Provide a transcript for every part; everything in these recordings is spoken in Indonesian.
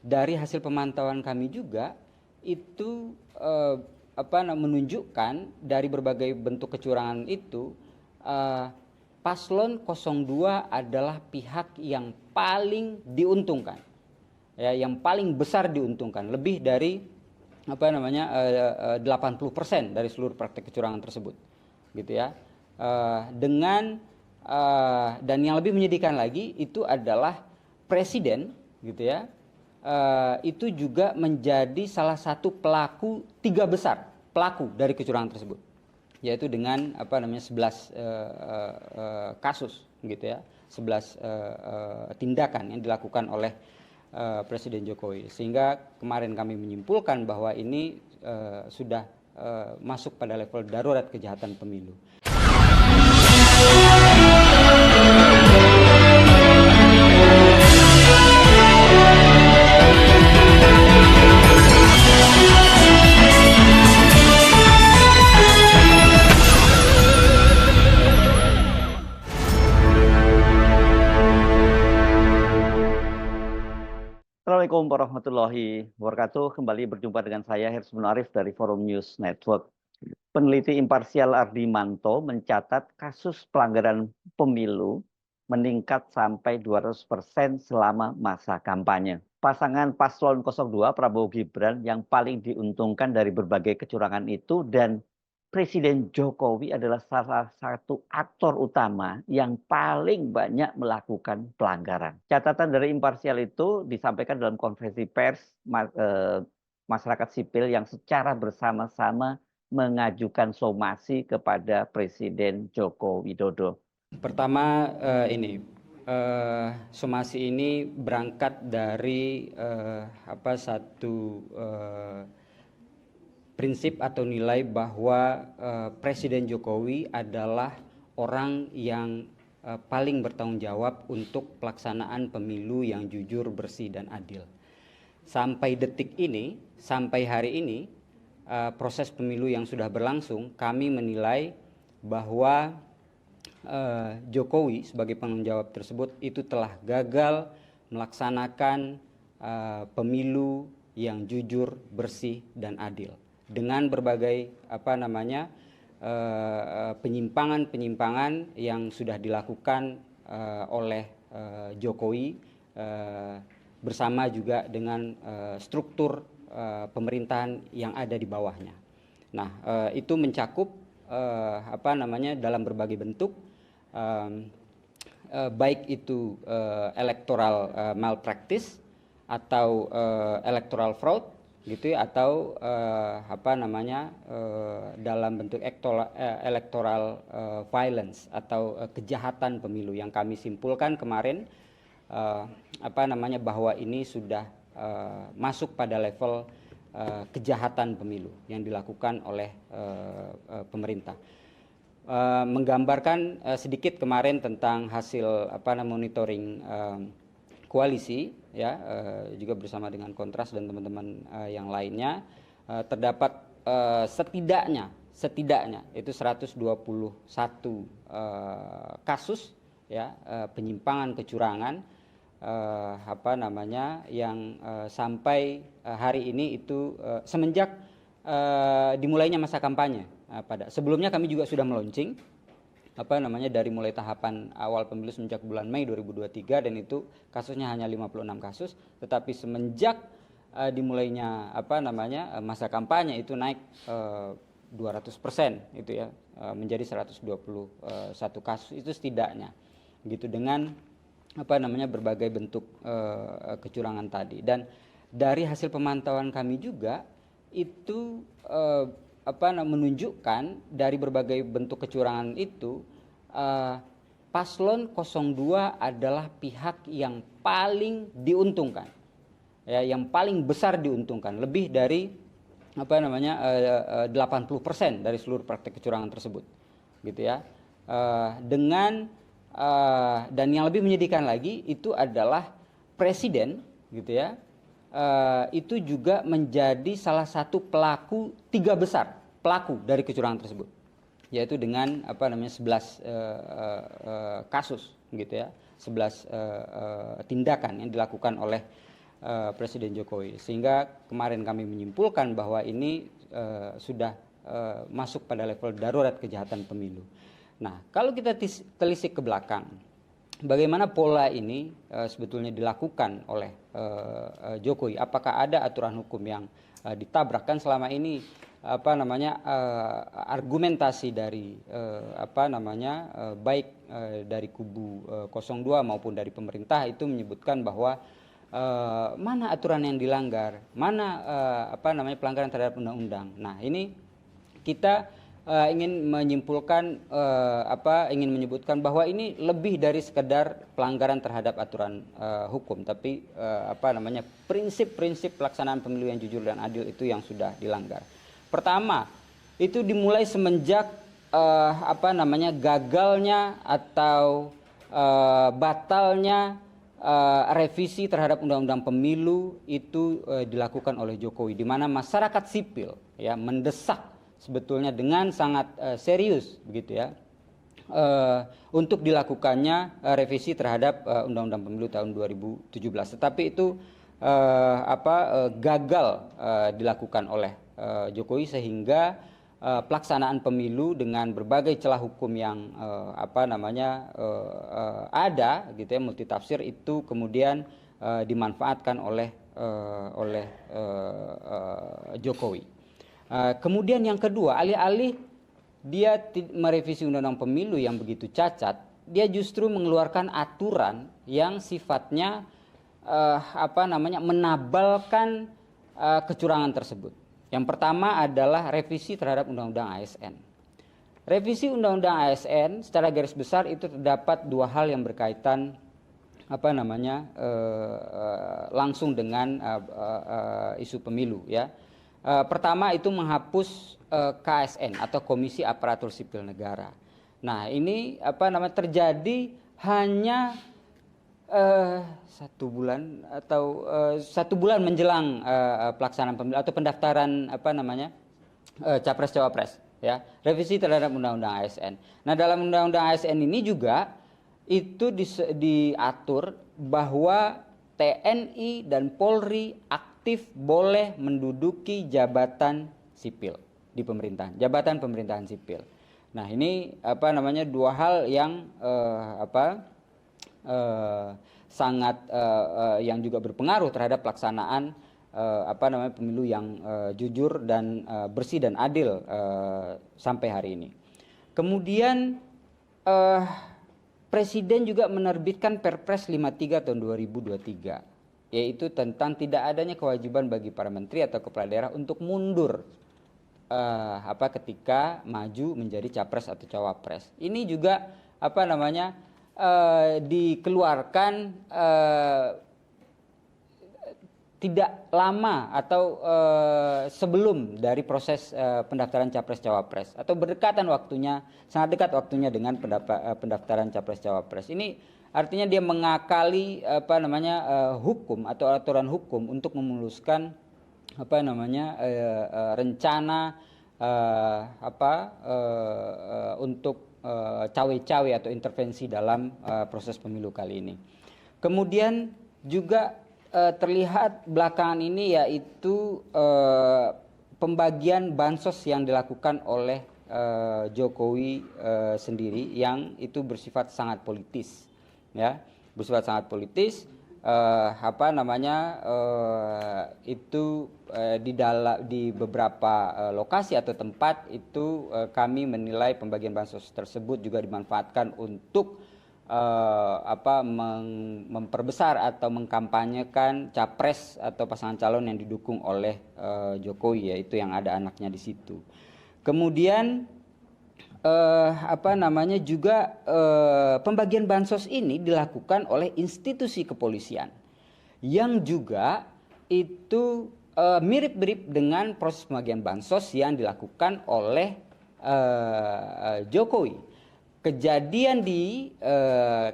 dari hasil pemantauan kami juga itu menunjukkan dari berbagai bentuk kecurangan itu paslon 02 adalah pihak yang paling diuntungkan, ya, yang paling besar diuntungkan, lebih dari 80% dari seluruh praktek kecurangan tersebut, gitu ya. Dan yang lebih menyedihkan lagi itu adalah presiden, gitu ya, itu juga menjadi salah satu pelaku, tiga besar pelaku dari kecurangan tersebut, yaitu dengan 11 kasus, gitu ya, 11 tindakan yang dilakukan oleh Presiden Jokowi, sehingga kemarin kami menyimpulkan bahwa ini sudah masuk pada level darurat kejahatan pemilu. Assalamualaikum warahmatullahi wabarakatuh. Kembali berjumpa dengan saya Hirsmun Arif dari Forum News Network. Peneliti imparsial Ardimanto mencatat kasus pelanggaran pemilu meningkat sampai 200% selama masa kampanye. Pasangan paslon 02 Prabowo Gibran yang paling diuntungkan dari berbagai kecurangan itu, dan Presiden Jokowi adalah salah satu aktor utama yang paling banyak melakukan pelanggaran. Catatan dari imparsial itu disampaikan dalam konferensi pers masyarakat sipil yang secara bersama-sama mengajukan somasi kepada Presiden Joko Widodo. Pertama, somasi ini berangkat dari satu prinsip atau nilai bahwa Presiden Jokowi adalah orang yang paling bertanggung jawab untuk pelaksanaan pemilu yang jujur, bersih, dan adil. Sampai detik ini, sampai hari ini, proses pemilu yang sudah berlangsung, kami menilai bahwa Jokowi sebagai penanggung jawab tersebut itu telah gagal melaksanakan pemilu yang jujur, bersih, dan adil dengan berbagai penyimpangan-penyimpangan yang sudah dilakukan oleh Jokowi bersama juga dengan struktur pemerintahan yang ada di bawahnya. Nah, itu mencakup dalam berbagai bentuk, baik itu electoral malpractice atau electoral fraud, gitu ya, atau dalam bentuk electoral violence atau kejahatan pemilu yang kami simpulkan kemarin bahwa ini sudah masuk pada level kejahatan pemilu yang dilakukan oleh pemerintah. Menggambarkan sedikit kemarin tentang hasil monitoring koalisi, ya, juga bersama dengan Kontras dan teman-teman yang lainnya, terdapat setidaknya itu 121 kasus, ya, penyimpangan kecurangan yang sampai hari ini itu semenjak dimulainya masa kampanye. Sebelumnya kami juga sudah meluncing dari mulai tahapan awal pemilu sejak bulan Mei 2023, dan itu kasusnya hanya 56 kasus, tetapi semenjak dimulainya masa kampanye itu naik 200%, itu ya, menjadi 121 kasus itu setidaknya, gitu, dengan berbagai bentuk kecurangan tadi. Dan dari hasil pemantauan kami juga itu menunjukkan dari berbagai bentuk kecurangan itu paslon 02 adalah pihak yang paling diuntungkan, ya, yang paling besar diuntungkan, lebih dari 80% dari seluruh praktek kecurangan tersebut, gitu ya. Dan yang lebih menyedihkan lagi itu adalah presiden, gitu ya, itu juga menjadi salah satu pelaku, tiga besar pelaku dari kecurangan tersebut, yaitu dengan 11 kasus, gitu ya, 11 tindakan yang dilakukan oleh Presiden Jokowi. Sehingga kemarin kami menyimpulkan bahwa ini sudah masuk pada level darurat kejahatan pemilu. Nah, kalau kita telisik ke belakang, bagaimana pola ini sebetulnya dilakukan oleh Jokowi? Apakah ada aturan hukum yang ditabrak? Kan selama ini argumentasi dari baik dari kubu 02 maupun dari pemerintah itu menyebutkan bahwa mana aturan yang dilanggar, mana pelanggaran terhadap undang-undang. Nah, ini kita ingin menyebutkan bahwa ini lebih dari sekedar pelanggaran terhadap aturan hukum, tapi prinsip-prinsip pelaksanaan pemilu yang jujur dan adil itu yang sudah dilanggar. Pertama, itu dimulai semenjak gagalnya atau batalnya revisi terhadap undang-undang pemilu itu dilakukan oleh Jokowi, di mana masyarakat sipil ya mendesak sebetulnya dengan sangat serius begitu ya untuk dilakukannya revisi terhadap Undang-Undang Pemilu tahun 2017. Tetapi itu gagal dilakukan oleh Jokowi, sehingga pelaksanaan pemilu dengan berbagai celah hukum yang ada gitu ya, multitafsir, itu kemudian dimanfaatkan oleh Jokowi. Kemudian yang kedua, alih-alih dia merevisi undang-undang pemilu yang begitu cacat, dia justru mengeluarkan aturan yang sifatnya menabalkan kecurangan tersebut. Yang pertama adalah revisi terhadap undang-undang ASN. Revisi undang-undang ASN secara garis besar itu terdapat dua hal yang berkaitan langsung dengan isu pemilu ya. Pertama itu menghapus KSN atau Komisi Aparatur Sipil Negara. Nah, ini terjadi hanya 1 bulan atau 1 bulan menjelang pelaksanaan pemilu atau pendaftaran capres cawapres ya, revisi terhadap undang-undang ASN. Nah, dalam undang-undang ASN ini juga itu diatur bahwa TNI dan Polri aktif boleh menduduki jabatan sipil di pemerintahan, jabatan pemerintahan sipil. Nah, ini dua hal yang sangat yang juga berpengaruh terhadap pelaksanaan pemilu yang jujur dan bersih dan adil sampai hari ini. Kemudian Presiden juga menerbitkan Perpres 53 tahun 2023. Yaitu tentang tidak adanya kewajiban bagi para menteri atau kepala daerah untuk mundur ketika maju menjadi capres atau cawapres. Ini juga dikeluarkan tidak lama atau sebelum dari proses pendaftaran capres cawapres, atau berdekatan waktunya, sangat dekat waktunya dengan pendaftaran capres cawapres. Ini artinya dia mengakali hukum atau aturan hukum untuk memuluskan rencana untuk cawe-cawe atau intervensi dalam proses pemilu kali ini. Kemudian juga terlihat belakangan ini yaitu pembagian bansos yang dilakukan oleh Jokowi sendiri, yang itu bersifat sangat politis. Ya, bersifat sangat politis, itu di beberapa lokasi atau tempat itu kami menilai pembagian bansos tersebut juga dimanfaatkan untuk memperbesar atau mengkampanyekan capres atau pasangan calon yang didukung oleh Jokowi, yaitu yang ada anaknya di situ. Kemudian juga pembagian bansos ini dilakukan oleh institusi kepolisian yang juga itu mirip-mirip dengan proses pembagian bansos yang dilakukan oleh Jokowi. Kejadian di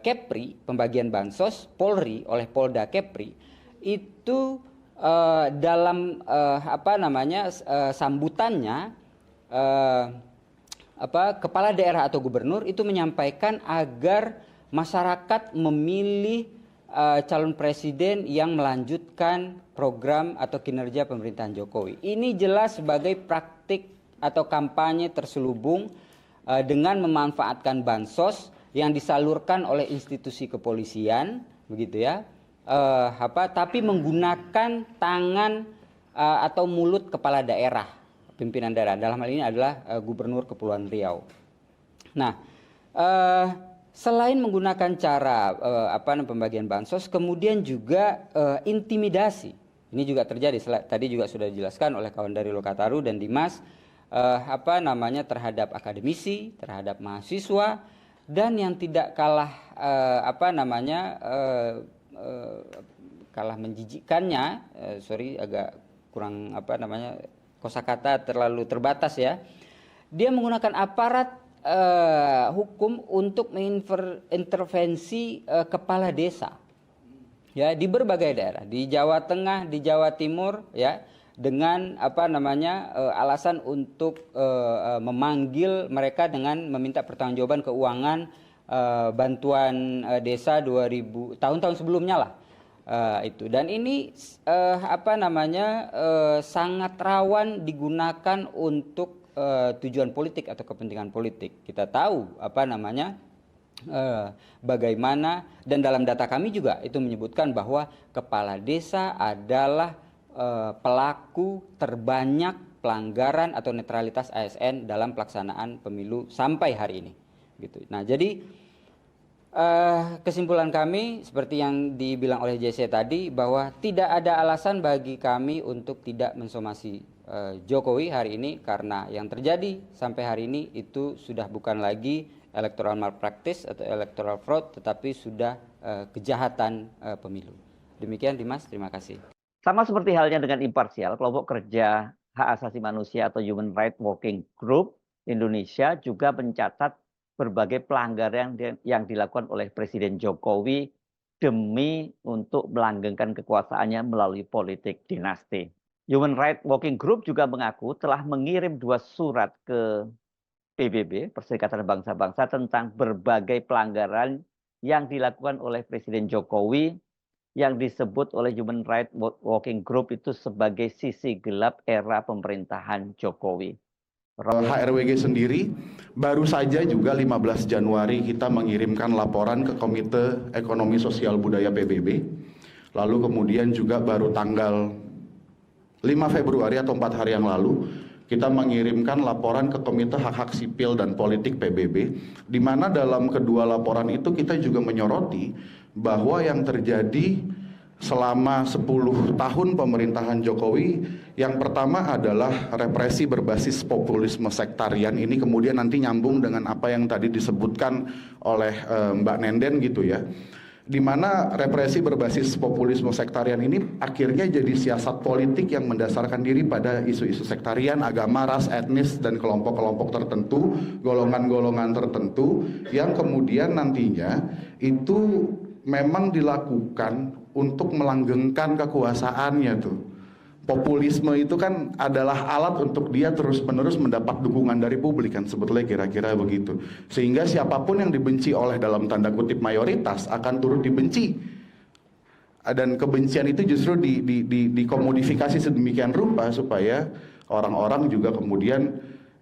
Kepri, pembagian bansos Polri oleh Polda Kepri itu dalam sambutannya kepala daerah atau gubernur itu menyampaikan agar masyarakat memilih calon presiden yang melanjutkan program atau kinerja pemerintahan Jokowi. Ini jelas sebagai praktik atau kampanye terselubung dengan memanfaatkan bansos yang disalurkan oleh institusi kepolisian, begitu ya, tapi menggunakan tangan atau mulut kepala daerah, pimpinan daerah. Dalam hal ini adalah Gubernur Kepulauan Riau. Nah, selain menggunakan cara pembagian bansos, kemudian juga intimidasi. Ini juga terjadi. Tadi juga sudah dijelaskan oleh kawan dari Lokataru dan Dimas. Terhadap akademisi, terhadap mahasiswa, dan yang tidak kalah kalah menjijikkannya, agak kurang kosakata terlalu terbatas ya. Dia menggunakan aparat hukum untuk mengintervensi kepala desa, ya, di berbagai daerah, di Jawa Tengah, di Jawa Timur, ya, dengan alasan untuk memanggil mereka dengan meminta pertanggungjawaban keuangan bantuan desa 2000 tahun-tahun sebelumnya lah, itu. Dan ini sangat rawan digunakan untuk tujuan politik atau kepentingan politik. Kita tahu bagaimana, dan dalam data kami juga itu menyebutkan bahwa kepala desa adalah pelaku terbanyak pelanggaran atau netralitas ASN dalam pelaksanaan pemilu sampai hari ini, gitu. Nah, jadi kesimpulan kami seperti yang dibilang oleh JC tadi, bahwa tidak ada alasan bagi kami untuk tidak mensomasi Jokowi hari ini, karena yang terjadi sampai hari ini itu sudah bukan lagi electoral malpractice atau electoral fraud, tetapi sudah kejahatan pemilu. Demikian Dimas, terima kasih. Sama seperti halnya dengan imparsial, kelompok kerja hak asasi manusia atau Human Rights Working Group Indonesia juga mencatat berbagai pelanggaran yang dilakukan oleh Presiden Jokowi demi untuk melanggengkan kekuasaannya melalui politik dinasti. Human Rights Working Group juga mengaku telah mengirim 2 surat ke PBB, Perserikatan Bangsa-Bangsa, tentang berbagai pelanggaran yang dilakukan oleh Presiden Jokowi yang disebut oleh Human Rights Working Group itu sebagai sisi gelap era pemerintahan Jokowi. HRWG sendiri baru saja juga 15 Januari kita mengirimkan laporan ke Komite Ekonomi Sosial Budaya PBB. Lalu kemudian juga baru tanggal 5 Februari atau 4 hari yang lalu kita mengirimkan laporan ke Komite Hak-Hak Sipil dan Politik PBB, di mana dalam kedua laporan itu kita juga menyoroti bahwa yang terjadi selama 10 tahun pemerintahan Jokowi, yang pertama adalah represi berbasis populisme sektarian. Ini kemudian nanti nyambung dengan apa yang tadi disebutkan oleh Mbak Nenden gitu ya, di mana represi berbasis populisme sektarian ini akhirnya jadi siasat politik yang mendasarkan diri pada isu-isu sektarian, agama, ras, etnis, dan kelompok-kelompok tertentu, golongan-golongan tertentu, yang kemudian nantinya itu memang dilakukan untuk melanggengkan kekuasaannya tuh. Populisme itu kan adalah alat untuk dia terus-menerus mendapat dukungan dari publik kan, sebetulnya kira-kira begitu. Sehingga siapapun yang dibenci oleh dalam tanda kutip mayoritas akan turut dibenci. Dan kebencian itu justru dikomodifikasi sedemikian rupa supaya orang-orang juga kemudian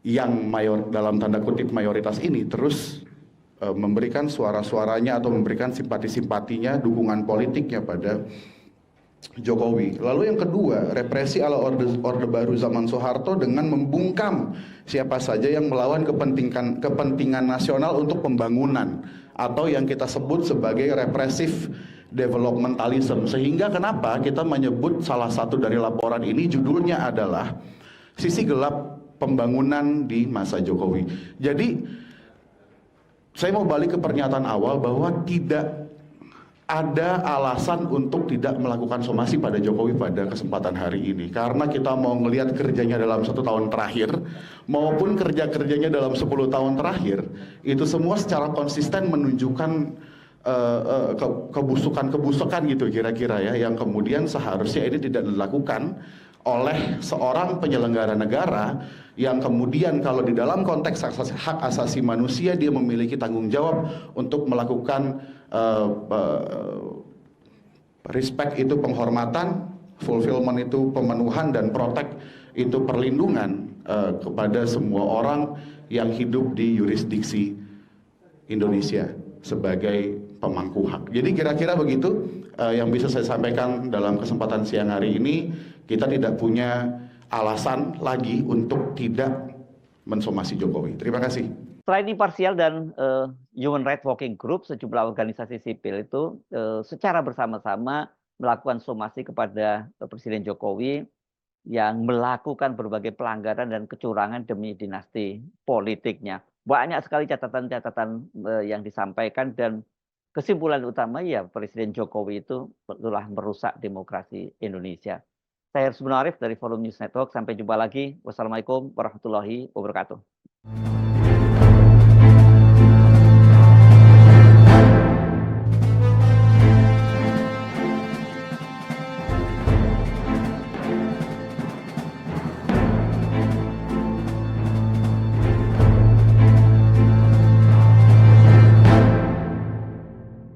yang dalam tanda kutip mayoritas ini terus memberikan suara-suaranya atau memberikan simpati-simpatinya, dukungan politiknya pada Jokowi. Lalu yang kedua, represi ala Orde Baru zaman Soeharto dengan membungkam siapa saja yang melawan kepentingan nasional untuk pembangunan, atau yang kita sebut sebagai represif developmentalism. Sehingga kenapa kita menyebut salah satu dari laporan ini judulnya adalah Sisi Gelap Pembangunan di Masa Jokowi. Jadi saya mau balik ke pernyataan awal bahwa tidak ada alasan untuk tidak melakukan somasi pada Jokowi pada kesempatan hari ini. Karena kita mau melihat kerjanya dalam 1 tahun terakhir, maupun kerja-kerjanya dalam 10 tahun terakhir, itu semua secara konsisten menunjukkan kebusukan gitu kira-kira ya, yang kemudian seharusnya ini tidak dilakukan oleh seorang penyelenggara negara yang kemudian kalau di dalam konteks hak asasi manusia dia memiliki tanggung jawab untuk melakukan Respect itu penghormatan, fulfillment itu pemenuhan, dan protect itu perlindungan kepada semua orang yang hidup di yurisdiksi Indonesia sebagai pemangku hak. Jadi kira-kira begitu yang bisa saya sampaikan dalam kesempatan siang hari ini. Kita tidak punya alasan lagi untuk tidak mensomasi Jokowi. Terima kasih. Selain imparsial dan Human Rights Working Group, sejumlah organisasi sipil itu secara bersama-sama melakukan somasi kepada Presiden Jokowi yang melakukan berbagai pelanggaran dan kecurangan demi dinasti politiknya. Banyak sekali catatan-catatan yang disampaikan, dan kesimpulan utama ya Presiden Jokowi itu telah merusak demokrasi Indonesia. Saya Hersbun Arif dari Forum News Network. Sampai jumpa lagi. Wassalamualaikum warahmatullahi wabarakatuh.